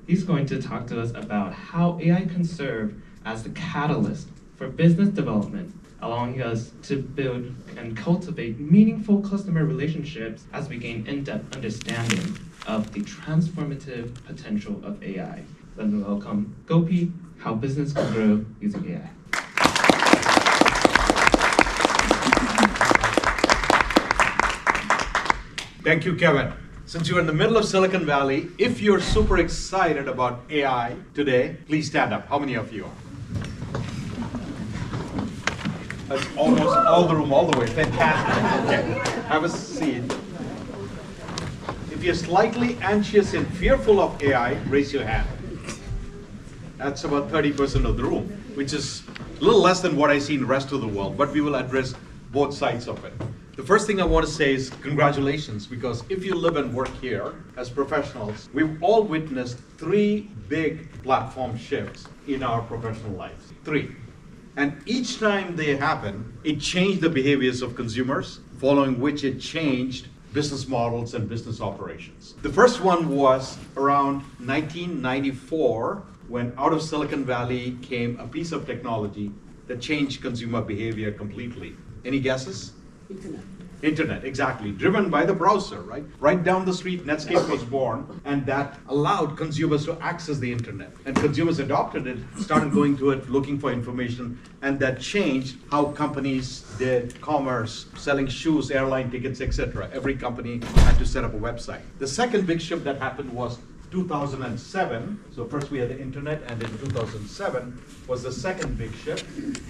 He's going to talk to us about how AI can serve as the catalyst for business development, allowing us to build and cultivate meaningful customer relationships as we gain in-depth understanding of the transformative potential of AI. Let me welcome Gopi, how business can grow using AI. Thank you, Kevin. Since you're in the middle of Silicon Valley, if you're super excited about AI today, please stand up. How many of you are? That's almost all the room, all the way. Fantastic. Okay, have a seat. If you're slightly anxious and fearful of AI, raise your hand. That's about 30% of the room, which is a little less than what I see in the rest of the world, but we will address both sides of it. The first thing I want to say is congratulations, because if you live and work here as professionals, we've all witnessed 3 big platform shifts in our professional lives. 3. And each time they happen, it changed the behaviors of consumers, following which it changed business models and business operations. The first one was around 1994, when out of Silicon Valley came a piece of technology that changed consumer behavior completely. Any guesses? Internet, exactly. Driven by the browser, right? Right down the street, Netscape was born, and that allowed consumers to access the internet. And consumers adopted it, started going to it, looking for information, and that changed how companies did commerce, selling shoes, airline tickets, etc. Every company had to set up a website. The second big shift that happened was 2007. So first we had the internet, and in 2007 was the second big shift,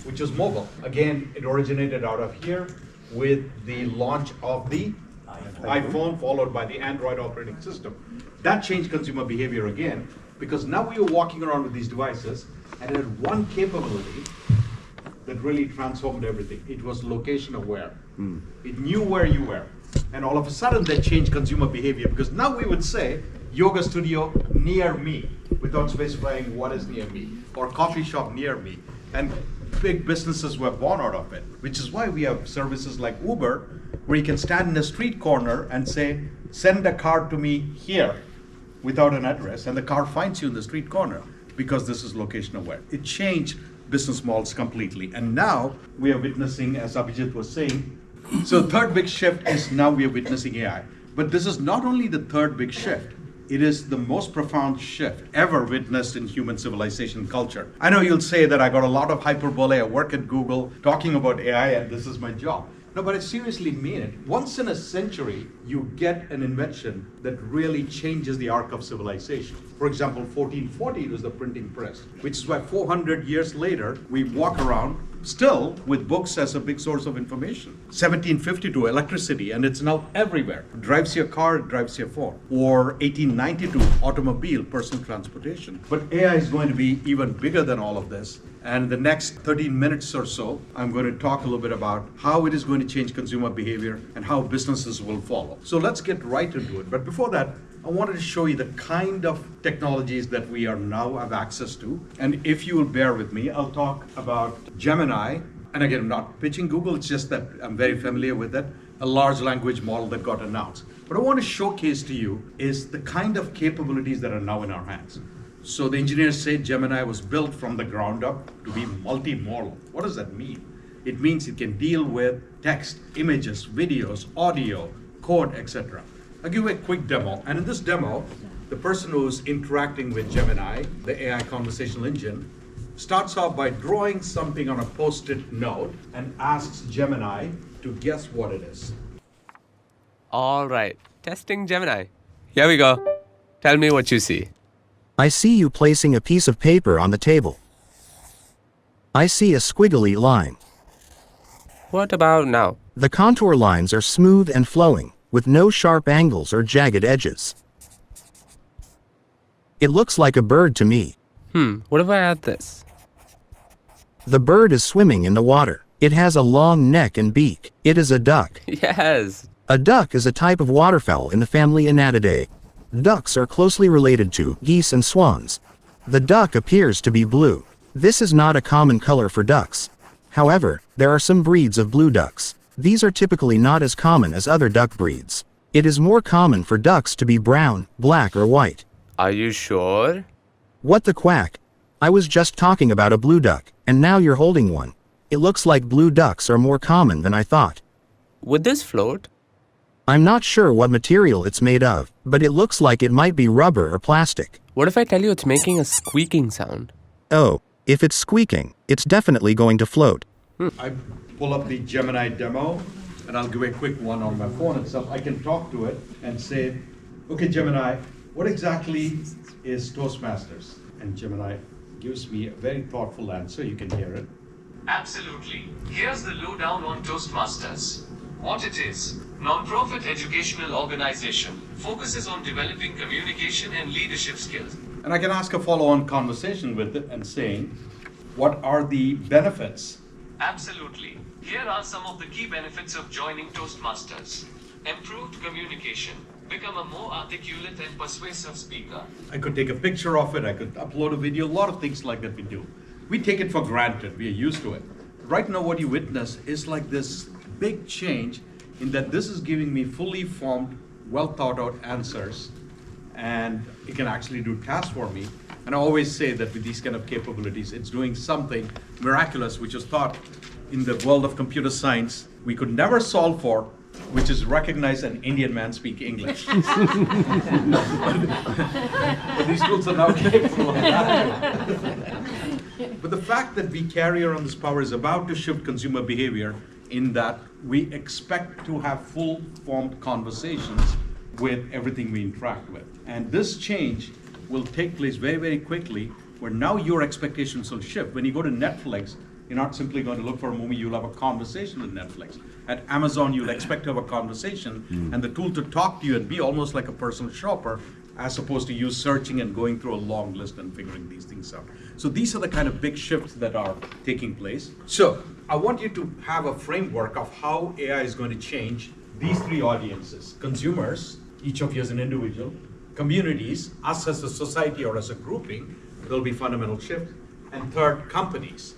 which was mobile. Again, it originated out of here with the launch of the iPhone, followed by the Android operating system. That changed consumer behavior again, because now we were walking around with these devices, and it had one capability that really transformed everything. It was location aware. It knew where you were. And all of a sudden that changed consumer behavior, because now we would say, yoga studio near me, without specifying what is near me, or coffee shop near me. And big businesses were born out of it, which is why we have services like Uber, where you can stand in a street corner and say, send a car to me here, without an address, and the car finds you in the street corner, because this is location aware. It changed business models completely. And now we are witnessing, as Abhijit was saying, so the third big shift is now we are witnessing AI. But this is not only the third big shift, it is the most profound shift ever witnessed in human civilization culture. I know you'll say that I got a lot of hyperbole, I work at Google talking about AI and this is my job. No, but I seriously mean it. Once in a century, you get an invention that really changes the arc of civilization. For example, 1440 was the printing press, which is why 400 years later, we walk around still with books as a big source of information. 1752, electricity, and it's now everywhere. It drives your car, it drives your phone. Or 1892, automobile, personal transportation. But AI is going to be even bigger than all of this. And the next 13 minutes or so, I'm going to talk a little bit about how it is going to change consumer behavior and how businesses will follow. So let's get right into it. But before that, I wanted to show you the kind of technologies that we are now have access to. And if you will bear with me, I'll talk about Gemini. And again, I'm not pitching Google, it's just that I'm very familiar with it, a large language model that got announced. What I want to showcase to you is the kind of capabilities that are now in our hands. So the engineers say Gemini was built from the ground up to be multimodal. What does that mean? It means it can deal with text, images, videos, audio, code, etc. I'll give you a quick demo. And in this demo, the person who's interacting with Gemini, the AI conversational engine, starts off by drawing something on a post-it note and asks Gemini to guess what it is. All right, testing Gemini. Here we go. Tell me what you see. I see you placing a piece of paper on the table. I see a squiggly line. What about now? The contour lines are smooth and flowing, with no sharp angles or jagged edges. It looks like a bird to me. What if I add this? The bird is swimming in the water. It has a long neck and beak. It is a duck. Yes. A duck is a type of waterfowl in the family Anatidae. Ducks are closely related to geese and swans. The duck appears to be blue. This is not a common color for ducks. However, there are some breeds of blue ducks. These are typically not as common as other duck breeds. It is more common for ducks to be brown, black, or white. Are you sure? What the quack? I was just talking about a blue duck, and now you're holding one. It looks like blue ducks are more common than I thought. Would this float? I'm not sure what material it's made of, but it looks like it might be rubber or plastic. What if I tell you it's making a squeaking sound? Oh, if it's squeaking, it's definitely going to float. I pull up the Gemini demo, and I'll give a quick one on my phone itself. I can talk to it and say, okay, Gemini, what exactly is Toastmasters? And Gemini gives me a very thoughtful answer. You can hear it. Absolutely. Here's the lowdown on Toastmasters. What it is: non-profit educational organization, focuses on developing communication and leadership skills. And I can ask a follow-on conversation with it and saying, what are the benefits? Absolutely. Here are some of the key benefits of joining Toastmasters. Improved communication. Become a more articulate and persuasive speaker. I could take a picture of it, I could upload a video, a lot of things like that we do. We take it for granted, we are used to it. Right now what you witness is like this big change in that this is giving me fully formed, well thought out answers, and it can actually do tasks for me. And I always say that with these kind of capabilities, it's doing something miraculous, which is thought in the world of computer science we could never solve for, which is recognize an Indian man speak English. But these tools are now capable of that. But the fact that we carry around this power is about to shift consumer behavior in that we expect to have full formed conversations with everything we interact with. And this change will take place very, very quickly, where now your expectations will shift. When you go to Netflix, you're not simply going to look for a movie, you'll have a conversation with Netflix. At Amazon, you'll expect to have a conversation and the tool to talk to you and be almost like a personal shopper, as opposed to you searching and going through a long list and figuring these things out. So these are the kind of big shifts that are taking place. So I want you to have a framework of how AI is going to change these three audiences: consumers, each of you as an individual; communities, us as a society or as a grouping, there'll be fundamental shift; and third, companies.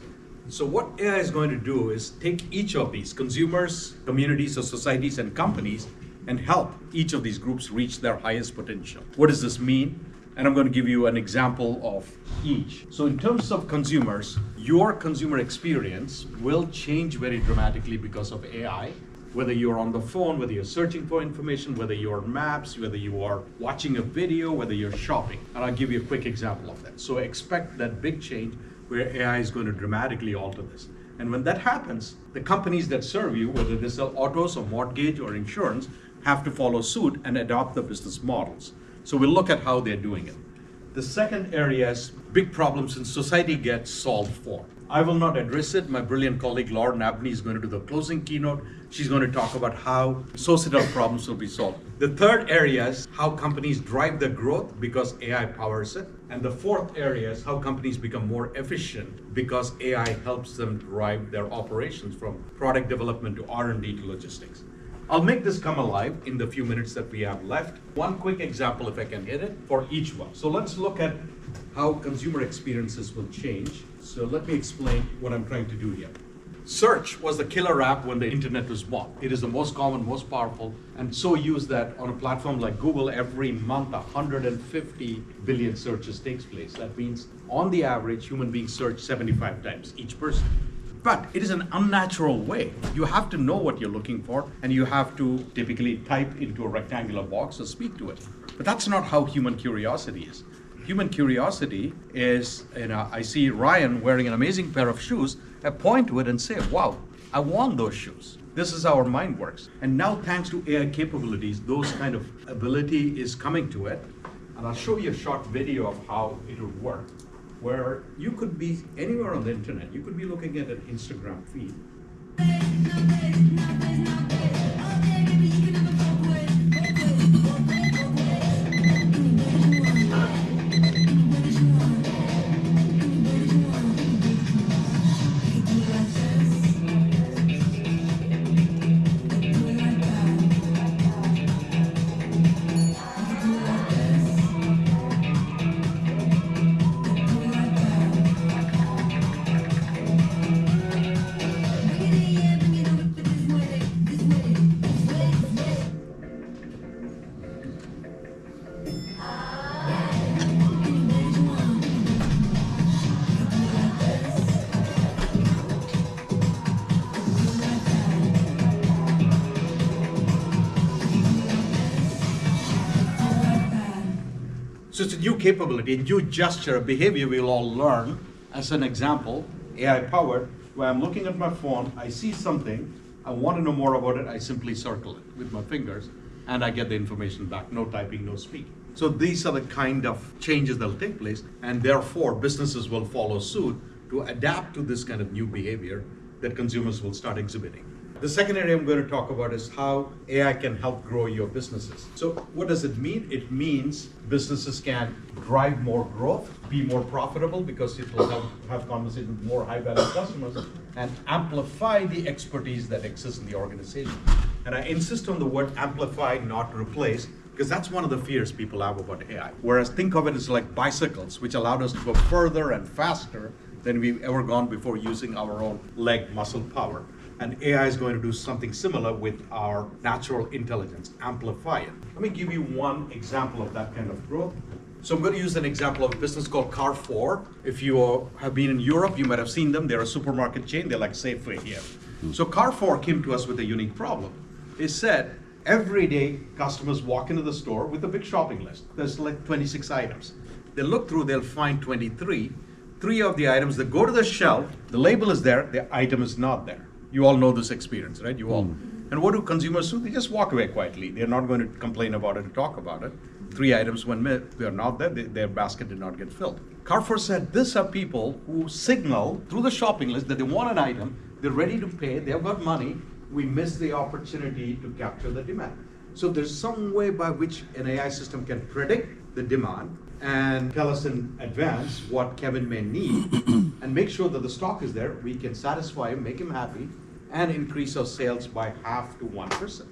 So what AI is going to do is take each of these, consumers, communities, or societies, and companies, and help each of these groups reach their highest potential. What does this mean? And I'm going to give you an example of each. So in terms of consumers, your consumer experience will change very dramatically because of AI. Whether you're on the phone, whether you're searching for information, whether you're maps, whether you are watching a video, whether you're shopping. And I'll give you a quick example of that. So expect that big change where AI is going to dramatically alter this. And when that happens, the companies that serve you, whether they sell autos or mortgage or insurance, have to follow suit and adopt the business models. So we'll look at how they're doing it. The second area is big problems in society get solved for. I will not address it. My brilliant colleague Lauren Abney is going to do the closing keynote. She's going to talk about how societal problems will be solved. The third area is how companies drive their growth because AI powers it. And the fourth area is how companies become more efficient because AI helps them drive their operations from product development to R&D to logistics. I'll make this come alive in the few minutes that we have left. One quick example, if I can hit it, for each one. So let's look at how consumer experiences will change. So let me explain what I'm trying to do here. Search was the killer app when the internet was born. It is the most common, most powerful, and so used that on a platform like Google, every month 150 billion searches takes place. That means on the average, human beings search 75 times, each person. But it is an unnatural way. You have to know what you're looking for, and you have to typically type into a rectangular box or speak to it. But that's not how human curiosity is. Human curiosity is, I see Ryan wearing an amazing pair of shoes, I point to it and say, wow, I want those shoes. This is how our mind works. And now thanks to AI capabilities, those kind of ability is coming to it. And I'll show you a short video of how it would work, where you could be anywhere on the internet. You could be looking at an Instagram feed. So it's a new capability, a new gesture, a behavior we'll all learn. As an example, AI powered, where I'm looking at my phone, I see something, I want to know more about it, I simply circle it with my fingers, and I get the information back. No typing, no speaking. So these are the kind of changes that will take place, and therefore businesses will follow suit to adapt to this kind of new behavior that consumers will start exhibiting. The second area I'm going to talk about is how AI can help grow your businesses. So what does it mean? It means businesses can drive more growth, be more profitable because it will have conversations with more high-value customers, and amplify the expertise that exists in the organization. And I insist on the word amplify, not replace, because that's one of the fears people have about AI. Whereas think of it as like bicycles, which allowed us to go further and faster than we've ever gone before using our own leg muscle power. And AI is going to do something similar with our natural intelligence, amplify it. Let me give you one example of that kind of growth. So I'm going to use an example of a business called Carrefour. If you have been in Europe, you might have seen them. They're a supermarket chain. They're like Safeway here. So Carrefour came to us with a unique problem. They said, every day customers walk into the store with a big shopping list. There's like 26 items. They look through, they'll find 23. 3 of the items, they go to the shelf, the label is there, the item is not there. You all know this experience, right? You all. And what do consumers do? They just walk away quietly. They're not going to complain about it or talk about it. 3 items went missing. They're not there. Their basket did not get filled. Carrefour said, these are people who signal through the shopping list that they want an item. They're ready to pay. They've got money. We missed the opportunity to capture the demand. So there's some way by which an AI system can predict the demand and tell us in advance what Kevin may need and make sure that the stock is there. We can satisfy him, make him happy, and increase our sales by half to 1%.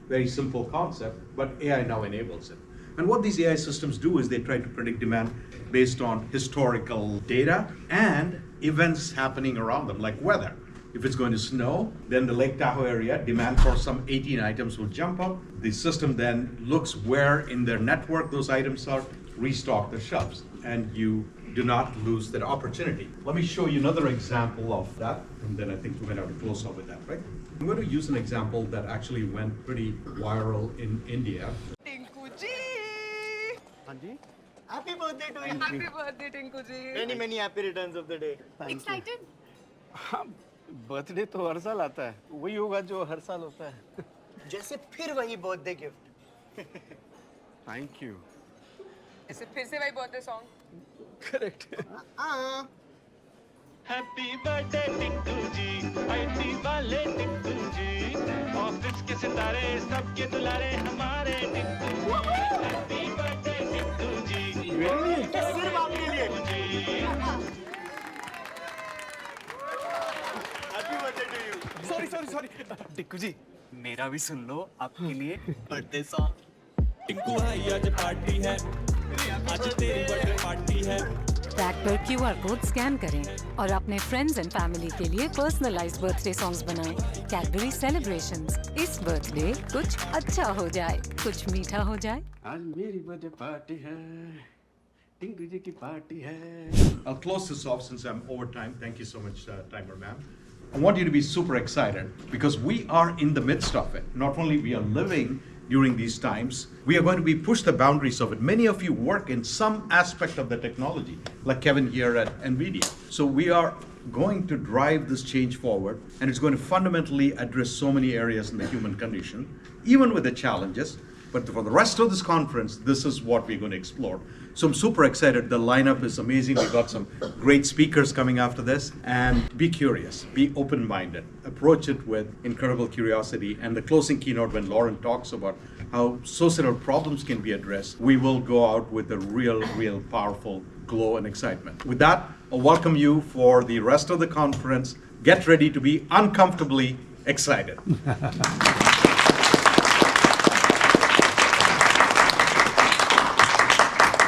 Very simple concept, but AI now enables it. And what these AI systems do is they try to predict demand based on historical data and events happening around them, like weather. If it's going to snow, then the Lake Tahoe area, demand for some 18 items will jump up. The system then looks where in their network those items are, restock the shelves, and you do not lose that opportunity. Let me show you another example of that, and then I think we're going to have to close up with that, right? I'm going to use an example that actually went pretty viral in India. Tinku ji! Anji? Happy birthday to you! Happy birthday, Tinku ji! Many, many happy returns of the day. Excited? हाँ, birthday तो हर साल आता है, वही होगा जो हर साल होता है. जैसे फिर वही birthday gift. Thank you. ऐसे फिर से वही birthday song. Correct. Happy birthday Tinku ji, IT वाले टिंकू जी, ऑफिस के सितारे सबके दुलारे हमारे टिंकू जी. हैप्पी बर्थडे टिंकू जी, सिर्फ आपके लिए. Happy birthday to you. Sorry. Tikku जी, मेरा भी सुन लो आपके लिए बर्थडे सॉन्ग. टिंकू भाई आज पार्टी है, आज तेरी बर्थडे पार्टी है. टैग पर QR कोड स्कैन करें और अपने फ्रेंड्स एंड फैमिली के लिए पर्सनलाइज्ड बर्थडे सॉन्ग्स बनाएं. Cadbury celebrations. इस बर्थडे कुछ अच्छा हो जाए, कुछ मीठा हो जाए. आज मेरी बर्थडे पार्टी है, टिंकू जी की पार्टी है. I'll close this off since I'm over time. Thank you so much, Timer Ma'am. I want you to be super excited because we are in the midst of it. Not only we are living during these times, we are going to be push the boundaries of it. Many of you work in some aspect of the technology, like Kevin here at NVIDIA. So we are going to drive this change forward, and it's going to fundamentally address so many areas in the human condition, even with the challenges. But for the rest of this conference, this is what we're going to explore. So I'm super excited. The lineup is amazing. We've got some great speakers coming after this. And be curious, be open-minded, approach it with incredible curiosity. And the closing keynote, when Lauren talks about how societal problems can be addressed, we will go out with a real powerful glow and excitement. With that, I'll welcome you for the rest of the conference. Get ready to be uncomfortably excited.